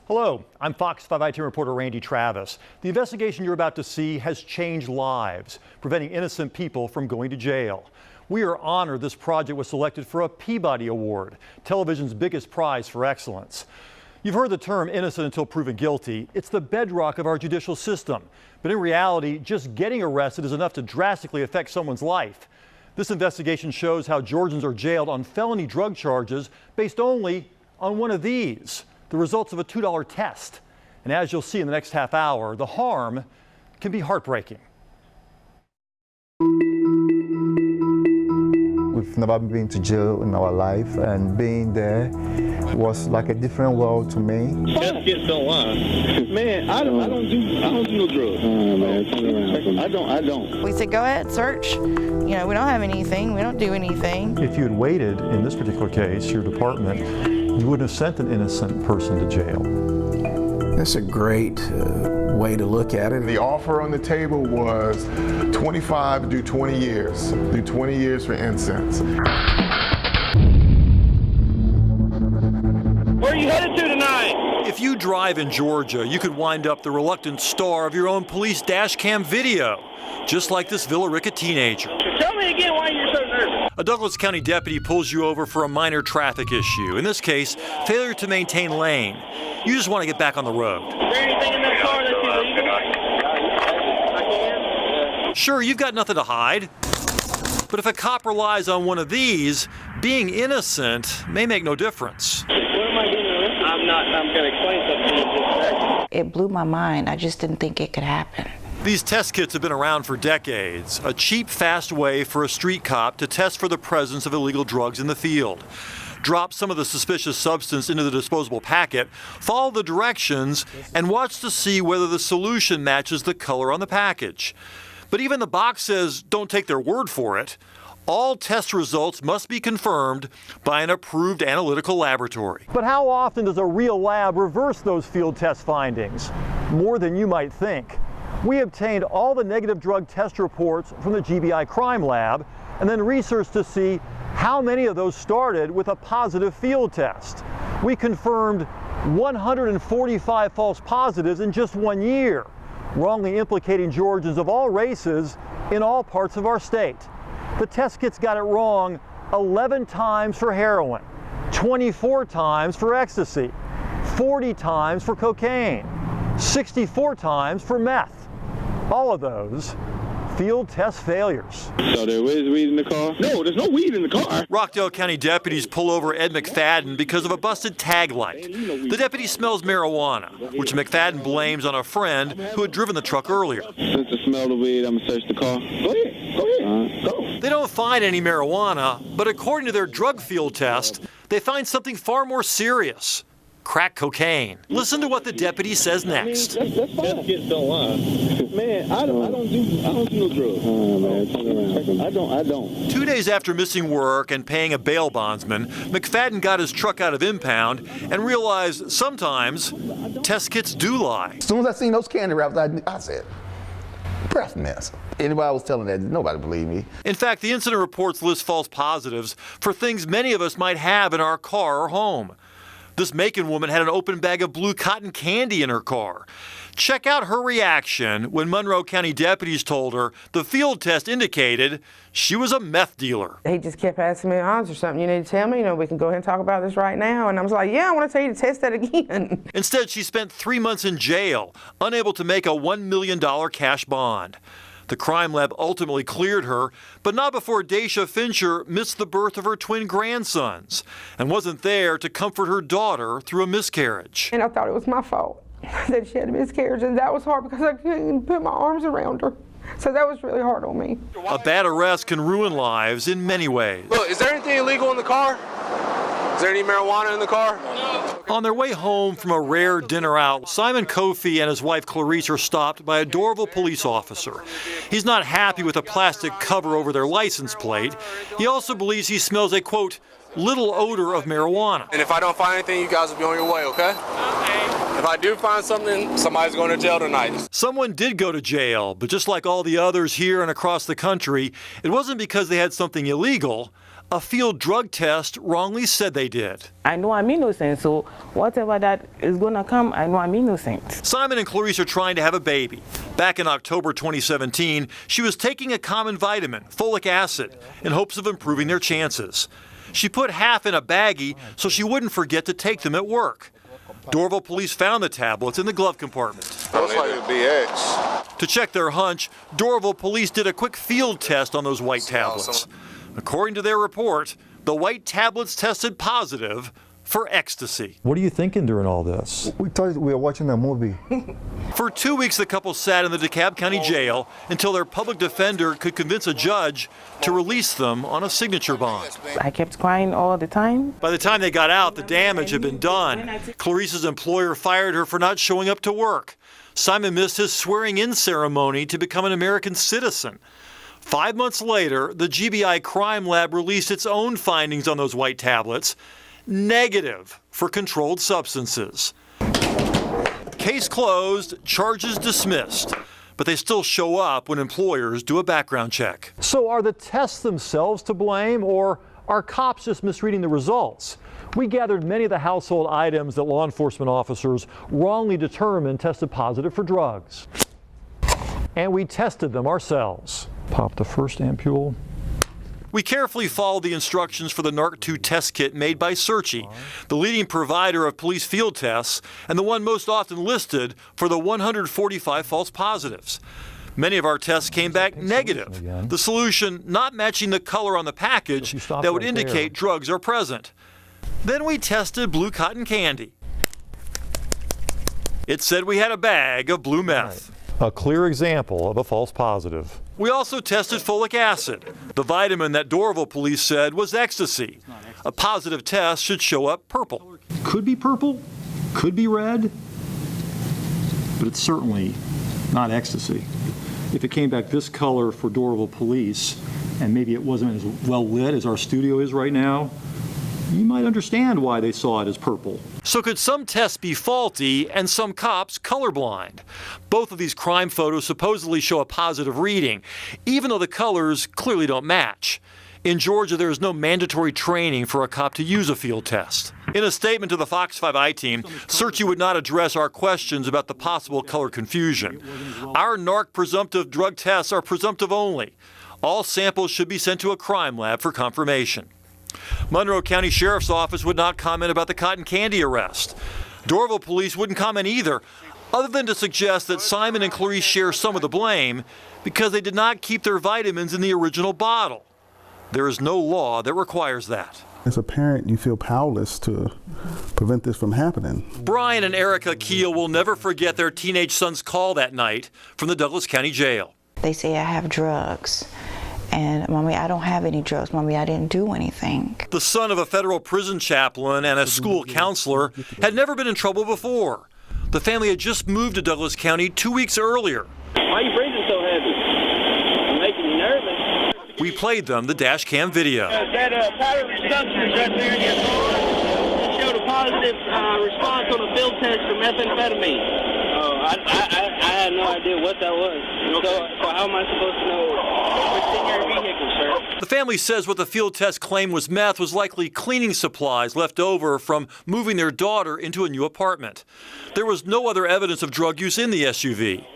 Hello, I'm Fox 5 IT reporter Randy Travis. The investigation you're about to see has changed lives, preventing innocent people from going to jail. We are honored this project was selected for a Peabody Award, television's biggest prize for excellence. You've heard the term innocent until proven guilty. It's the bedrock of our judicial system. But in reality, just getting arrested is enough to drastically affect someone's life. This investigation shows how Georgians are jailed on felony drug charges based only on one of these, the results of a $2 test. And as you'll see in the next half hour, the harm can be heartbreaking. We've never been to jail in our life, and being there was like a different world to me. Test kits don't lie. Man, I don't do no drugs. Man, I don't. We said, go ahead, search. You know, we don't have anything. We don't do anything. If you had waited in this particular case, your department, you wouldn't have sent an innocent person to jail. That's a great way to look at it. The offer on the table was 25 to do 20 years. Do 20 years for incense. Where are you headed to tonight? If you drive in Georgia, you could wind up the reluctant star of your own police dash cam video, just like this Villa Rica teenager. Tell me again why you're so nervous. A Douglas County deputy pulls you over for a minor traffic issue. In this case, failure to maintain lane. You just want to get back on the road. Is there anything in that car that's illegal? I can. Sure, you've got nothing to hide. But if a cop relies on one of these, being innocent may make no difference. What am I doing? I'm going to explain something to you in just a second. It blew my mind. I just didn't think it could happen. These test kits have been around for decades, a cheap, fast way for a street cop to test for the presence of illegal drugs in the field. Drop some of the suspicious substance into the disposable packet, follow the directions, and watch to see whether the solution matches the color on the package. But even the box says don't take their word for it. All test results must be confirmed by an approved analytical laboratory. But how often does a real lab reverse those field test findings? More than you might think. We obtained all the negative drug test reports from the GBI crime lab and then researched to see how many of those started with a positive field test. We confirmed 145 false positives in just 1 year, wrongly implicating Georgians of all races in all parts of our state. The test kits got it wrong 11 times for heroin, 24 times for ecstasy, 40 times for cocaine, 64 times for meth. All of those field test failures. So there is weed in the car? No, there's no weed in the car. Rockdale County deputies pull over Ed McFadden because of a busted tag light. The deputy smells marijuana, which McFadden blames on a friend who had driven the truck earlier. Since I smell the weed, I'm going to search the car. Go ahead. Go. They don't find any marijuana, but according to their drug field test, they find something far more serious. Crack cocaine. Listen to what the deputy says next. That's fine. Test kits don't lie. Man, I don't do no drugs. Man, I don't. 2 days after missing work and paying a bail bondsman, McFadden got his truck out of impound and realized sometimes test kits do lie. As soon as I seen those candy wraps, I said, breath mess. Anybody was telling that, nobody believed me. In fact, the incident reports list false positives for things many of us might have in our car or home. This Macon woman had an open bag of blue cotton candy in her car. Check out her reaction when Monroe County deputies told her the field test indicated she was a meth dealer. He just kept asking me, "Is there something you need to tell me? We can go ahead and talk about this right now." And I was like, "Yeah, I want to tell you to test that again." Instead, she spent 3 months in jail, unable to make a $1 million cash bond. The crime lab ultimately cleared her, but not before Daisha Fincher missed the birth of her twin grandsons and wasn't there to comfort her daughter through a miscarriage. And I thought it was my fault that she had a miscarriage, and that was hard because I couldn't put my arms around her. So that was really hard on me. A bad arrest can ruin lives in many ways. Look, is there anything illegal in the car? Is there any marijuana in the car? On their way home from a rare dinner out, Simon Kofi and his wife Clarice are stopped by a Dorville police officer. He's not happy with a plastic cover over their license plate. He also believes he smells a, quote, little odor of marijuana. And if I don't find anything, you guys will be on your way, okay? Okay. If I do find something, somebody's going to jail tonight. Someone did go to jail, but just like all the others here and across the country, it wasn't because they had something illegal. a field drug test wrongly said they did. I know I'm innocent, so whatever that is gonna come, I know I'm innocent. Simon and Clarice are trying to have a baby. Back in October 2017, she was taking a common vitamin, folic acid, in hopes of improving their chances. She put half in a baggie so she wouldn't forget to take them at work. Dorville police found the tablets in the glove compartment. Looks like it'd be X. To check their hunch, Dorville police did a quick field test on those white tablets. According to their report, the white tablets tested positive for ecstasy. What are you thinking during all this? We thought we were watching a movie. For 2 weeks, the couple sat in the DeKalb County Jail until their public defender could convince a judge to release them on a signature bond. I kept crying all the time. By the time they got out, the damage had been done. Clarice's employer fired her for not showing up to work. Simon missed his swearing-in ceremony to become an American citizen. 5 months later, the GBI Crime Lab released its own findings on those white tablets, negative for controlled substances. Case closed, charges dismissed, but they still show up when employers do a background check. So are the tests themselves to blame, or are cops just misreading the results? We gathered many of the household items that law enforcement officers wrongly determined tested positive for drugs. And we tested them ourselves. Pop the first ampule. We carefully followed the instructions for the NARC-2 test kit made by Searchy, the leading provider of police field tests and the one most often listed for the 145 false positives. Many of our tests came back negative, the solution not matching the color on the package that would indicate drugs are present. Then we tested blue cotton candy. It said we had a bag of blue meth. A clear example of a false positive. We also tested folic acid, the vitamin that Dorville police said was ecstasy. A positive test should show up purple. Could be purple, could be red, but it's certainly not ecstasy. If it came back this color for Dorville police, and maybe it wasn't as well lit as our studio is right now, you might understand why they saw it as purple. So could some tests be faulty and some cops colorblind? Both of these crime photos supposedly show a positive reading, even though the colors clearly don't match. In Georgia, there is no mandatory training for a cop to use a field test. In a statement to the Fox 5 I-Team, Searchy would not address our questions about the possible color confusion. Our NARC presumptive drug tests are presumptive only. All samples should be sent to a crime lab for confirmation. Monroe County Sheriff's Office would not comment about the cotton candy arrest. Dorville police wouldn't comment either, other than to suggest that Simon and Clarice share some of the blame because they did not keep their vitamins in the original bottle. There is no law that requires that. As a parent, you feel powerless to prevent this from happening. Brian and Erica Keel will never forget their teenage son's call that night from the Douglas County Jail. They say I have drugs. And, Mommy, I don't have any drugs. Mommy, I didn't do anything. The son of a federal prison chaplain and a school counselor had never been in trouble before. The family had just moved to Douglas County 2 weeks earlier. Why are you breathing so heavy? I'm making you nervous. We played them the dash cam video. That powdery substance right there in your car showed a positive response on a field test for methamphetamine. I had no idea what that was. So how am I supposed to know what's in your vehicle, sir? The family says what the field test claimed was meth was likely cleaning supplies left over from moving their daughter into a new apartment. There was no other evidence of drug use in the SUV.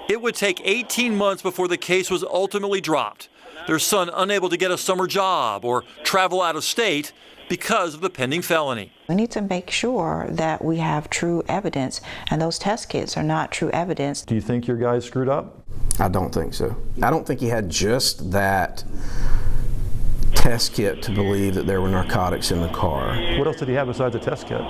It would take 18 months before the case was ultimately dropped. Their son unable to get a summer job or travel out of state because of the pending felony. We need to make sure that we have true evidence, and those test kits are not true evidence. Do you think your guy screwed up? I don't think so. I don't think he had just that test kit to believe that there were narcotics in the car. What else did he have besides a test kit?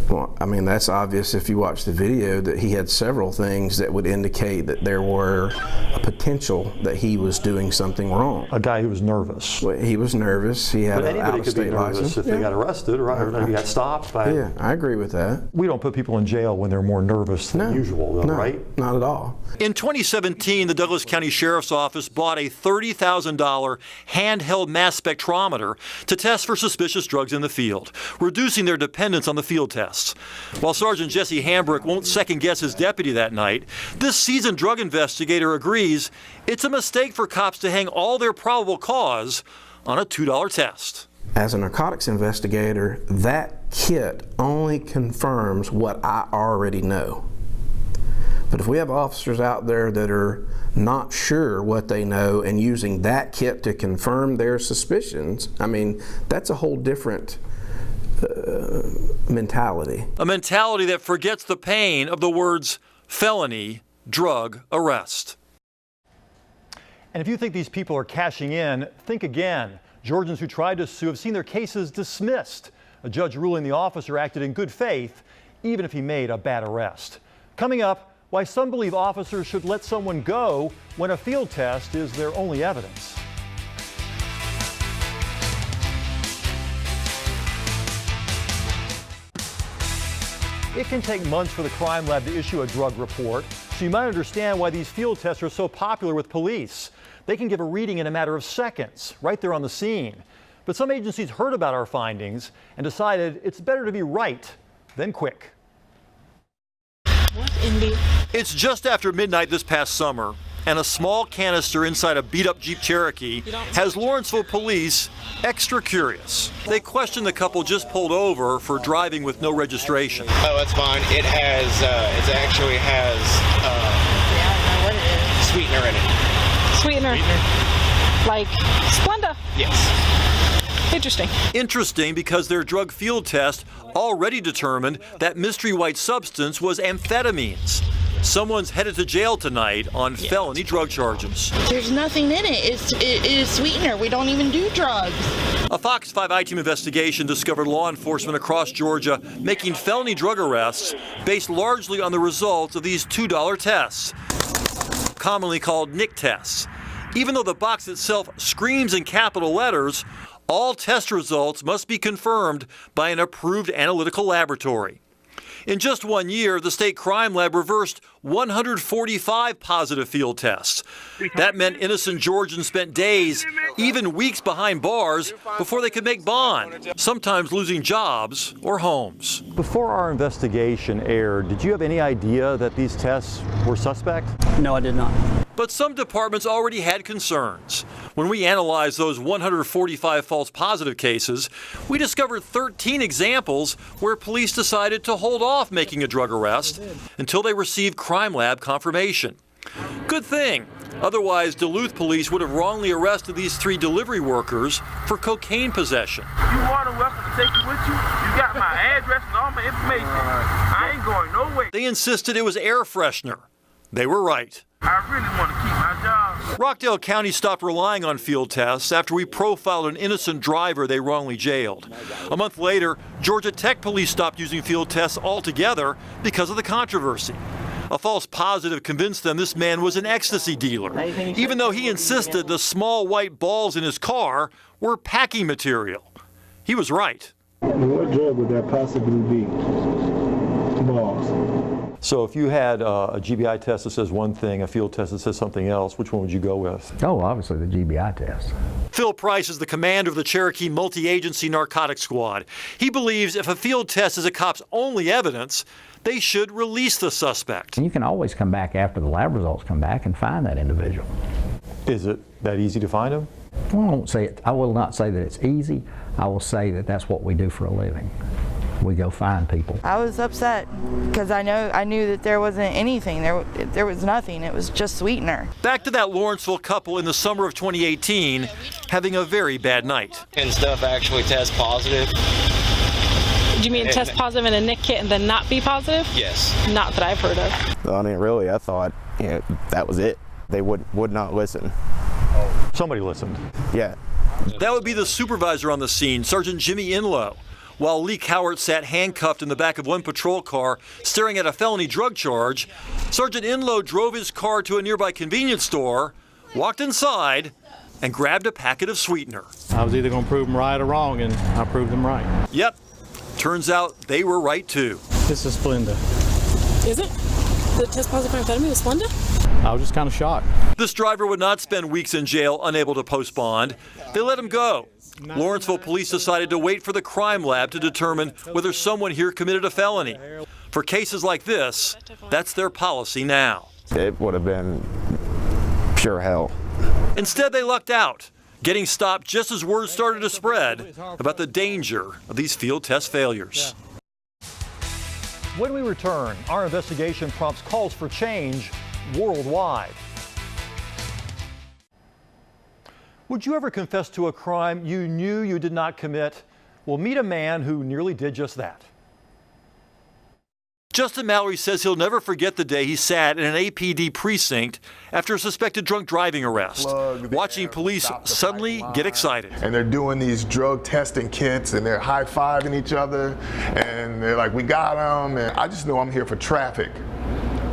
Well, I mean, that's obvious if you watch the video that he had several things that would indicate that there were a potential that he was doing something wrong. A guy who was nervous. Well, he was nervous. He had an out-of-state license. If they got arrested, right? Or they got stopped. Yeah, I agree with that. We don't put people in jail when they're more nervous than usual, though, right? Not at all. In 2017, the Douglas County Sheriff's Office bought a $30,000 handheld mass spectrometer to test for suspicious drugs in the field, reducing their dependence on the field tests. While Sergeant Jesse Hambrick won't second-guess his deputy that night, this seasoned drug investigator agrees it's a mistake for cops to hang all their probable cause on a $2 test. As a narcotics investigator, that kit only confirms what I already know. But if we have officers out there that are not sure what they know and using that kit to confirm their suspicions, I mean, that's a whole different mentality. A mentality that forgets the pain of the words felony drug arrest. And if you think these people are cashing in, think again. Georgians who tried to sue have seen their cases dismissed. A judge ruling the officer acted in good faith, even if he made a bad arrest. Coming up, why some believe officers should let someone go when a field test is their only evidence. It can take months for the crime lab to issue a drug report, so you might understand why these field tests are so popular with police. They can give a reading in a matter of seconds, right there on the scene. But some agencies heard about our findings and decided it's better to be right than quick. It's just after midnight this past summer, and a small canister inside a beat-up Jeep Cherokee has Lawrenceville police extra curious. They question the couple just pulled over for driving with no registration. Oh, that's fine. It has, it actually has sweetener in it. Sweetener? Like Splenda? Yes. Interesting. Interesting because their drug field test already determined that mystery white substance was amphetamines. Someone's headed to jail tonight on felony drug charges. There's nothing in it. It is sweetener. We don't even do drugs. A Fox 5 I-Team investigation discovered law enforcement across Georgia making felony drug arrests based largely on the results of these $2 tests, commonly called NIC tests. Even though the box itself screams in capital letters, all test results must be confirmed by an approved analytical laboratory. In just 1 year, the state crime lab reversed 145 positive field tests. That meant innocent Georgians spent days, even weeks behind bars before they could make bond, sometimes losing jobs or homes. Before our investigation aired, did you have any idea that these tests were suspect? No, I did not. But some departments already had concerns. When we analyzed those 145 false positive cases, we discovered 13 examples where police decided to hold off making a drug arrest until they received crime lab confirmation. Good thing. Otherwise, Duluth police would have wrongly arrested these 3 delivery workers for cocaine possession. You want a weapon to take it with you? You got my address and all my information. I ain't going nowhere. They insisted it was air freshener. They were right. I really want to keep my job. Rockdale County stopped relying on field tests after we profiled an innocent driver they wrongly jailed. A month later, Georgia Tech police stopped using field tests altogether because of the controversy. A false positive convinced them this man was an ecstasy dealer, even though he insisted the small white balls in his car were packing material. He was right. What drug would that possibly be? Balls. So if you had a GBI test that says one thing, a field test that says something else, which one would you go with? Oh, obviously the GBI test. Phil Price is the commander of the Cherokee Multi-Agency Narcotics Squad. He believes if a field test is a cop's only evidence, they should release the suspect. And you can always come back after the lab results come back and find that individual. Is it that easy to find him? Well, I will not say that it's easy. I will say that that's what we do for a living. We go find people. I was upset because I knew that there wasn't anything. There was nothing. It was just sweetener. Back to that Lawrenceville couple in the summer of 2018 having a very bad night. And stuff actually tests positive. Do you mean test positive in a NIC kit and then not be positive? Yes. Not that I've heard of. I mean, really, I thought that was it. They would not listen. Somebody listened. Yeah. That would be the supervisor on the scene, Sergeant Jimmy Inlow. While Lee Cowart sat handcuffed in the back of one patrol car staring at a felony drug charge, Sergeant Inlow drove his car to a nearby convenience store, walked inside, and grabbed a packet of sweetener. I was either going to prove them right or wrong, and I proved them right. Yep. Turns out they were right, too. This is Splenda. Is it? The test positive for amphetamine was Splenda? I was just kind of shocked. This driver would not spend weeks in jail unable to post bond. They let him go. Lawrenceville police decided to wait for the crime lab to determine whether someone here committed a felony. For cases like this, that's their policy now. It would have been pure hell. Instead, they lucked out. getting stopped just as word started to spread about the danger of these field test failures. When we return, our investigation prompts calls for change worldwide. Would you ever confess to a crime you knew you did not commit? Well, meet a man who nearly did just that. Justin Mallory says he'll never forget the day he sat in an APD precinct after a suspected drunk driving arrest, watching police suddenly get excited. And they're doing these drug testing kits and they're high-fiving each other and they're like, we got them. And I just know I'm here for traffic.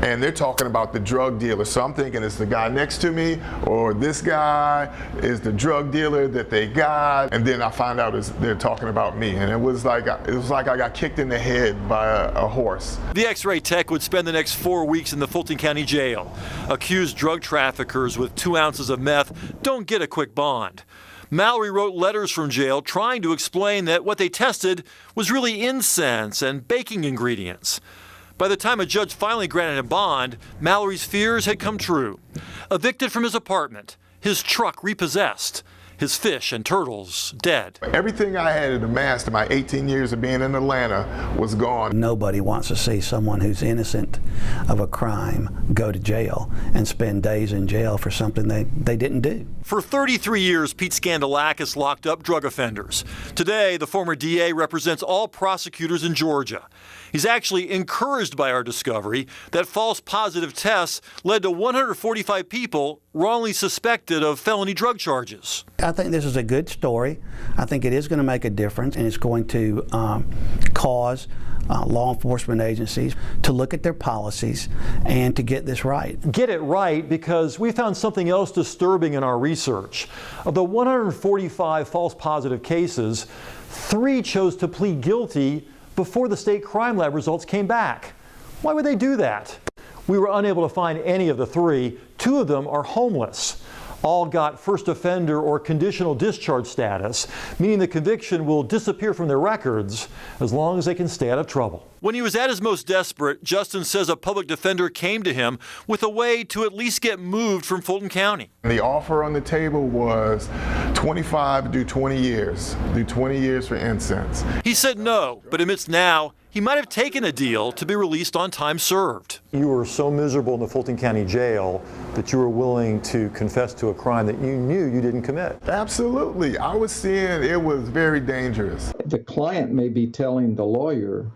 And they're talking about the drug dealer. So I'm thinking it's the guy next to me, or this guy is the drug dealer that they got. And then I find out they're talking about me. And it was like I got kicked in the head by a horse. The X-ray tech would spend the next 4 weeks in the Fulton County Jail. Accused drug traffickers with 2 ounces of meth don't get a quick bond. Mallory wrote letters from jail trying to explain that what they tested was really incense and baking ingredients. By the time a judge finally granted him bond, Mallory's fears had come true. Evicted from his apartment, his truck repossessed, his fish and turtles dead. Everything I had amassed in my 18 years of being in Atlanta was gone. Nobody wants to see someone who's innocent of a crime go to jail and spend days in jail for something they didn't do. For 33 years, Pete Scandalakis locked up drug offenders. Today, the former DA represents all prosecutors in Georgia. He's actually encouraged by our discovery that false positive tests led to 145 people wrongly suspected of felony drug charges. I think this is a good story. I think it is going to make a difference, and it's going to cause law enforcement agencies to look at their policies and to get this right. Get it right, because we found something else disturbing in our research. Of the 145 false positive cases, 3 chose to plead guilty before the state crime lab results came back. Why would they do that? We were unable to find any of the 3. 2 of them are homeless. All got first offender or conditional discharge status, meaning the conviction will disappear from their records as long as they can stay out of trouble. When he was at his most desperate, Justin says a public defender came to him with a way to at least get moved from Fulton County. The offer on the table was 25 to do 20 years. Do 20 years for incense. He said no, but admits now he might have taken a deal to be released on time served. You were so miserable in the Fulton County Jail that you were willing to confess to a crime that you knew you didn't commit. Absolutely. I was seeing it was very dangerous. The client may be telling the lawyer,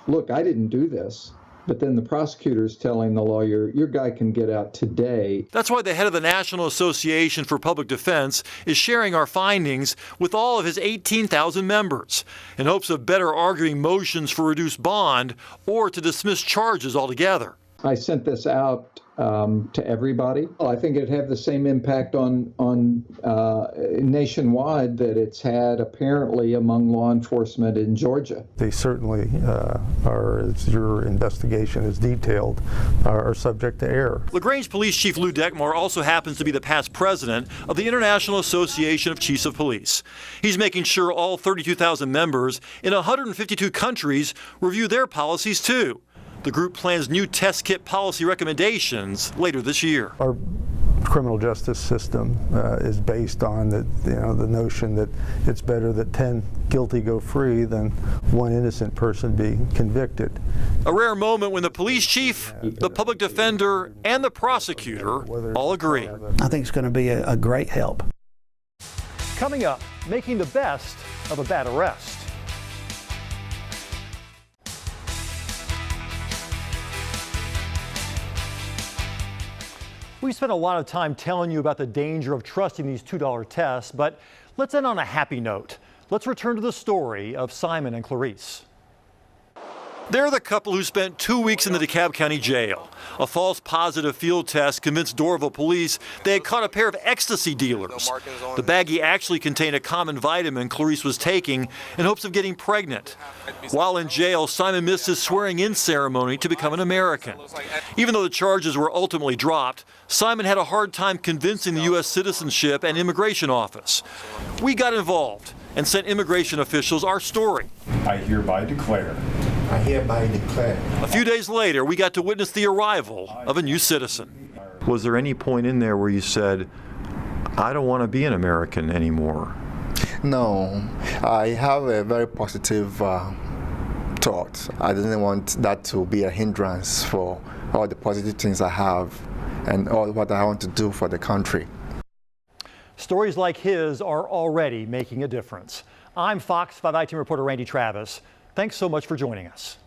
look, I didn't do this. But then the prosecutor's telling the lawyer, your guy can get out today. That's why the head of the National Association for Public Defense is sharing our findings with all of his 18,000 members in hopes of better arguing motions for reduced bond or to dismiss charges altogether. I sent this out to everybody. I think it'd have the same impact on nationwide that it's had apparently among law enforcement in Georgia. They certainly are, as your investigation is detailed, are subject to error. LaGrange Police Chief Lou Deckmore also happens to be the past president of the International Association of Chiefs of Police. He's making sure all 32,000 members in 152 countries review their policies too. The group plans new test kit policy recommendations later this year. Our criminal justice system is based on the notion that it's better that 10 guilty go free than 1 innocent person be convicted. A rare moment when the police chief, the public defender, and the prosecutor all agree. I think it's going to be a great help. Coming up, making the best of a bad arrest. We spent a lot of time telling you about the danger of trusting these $2 tests, but let's end on a happy note. Let's return to the story of Simon and Clarice. They're the couple who spent 2 weeks in the DeKalb County Jail. A false positive field test convinced Doraville police they had caught a pair of ecstasy dealers. The baggie actually contained a common vitamin Clarice was taking in hopes of getting pregnant. While in jail, Simon missed his swearing-in ceremony to become an American. Even though the charges were ultimately dropped, Simon had a hard time convincing the U.S. Citizenship and Immigration Office. We got involved and sent immigration officials our story. I hereby declare. I hereby declare. A few days later, we got to witness the arrival of a new citizen. Was there any point in there where you said, I don't want to be an American anymore? No, I have a very positive thought. I didn't want that to be a hindrance for all the positive things I have and all what I want to do for the country. Stories like his are already making a difference. I'm Fox 5 i-10 reporter Randy Travis. Thanks so much for joining us.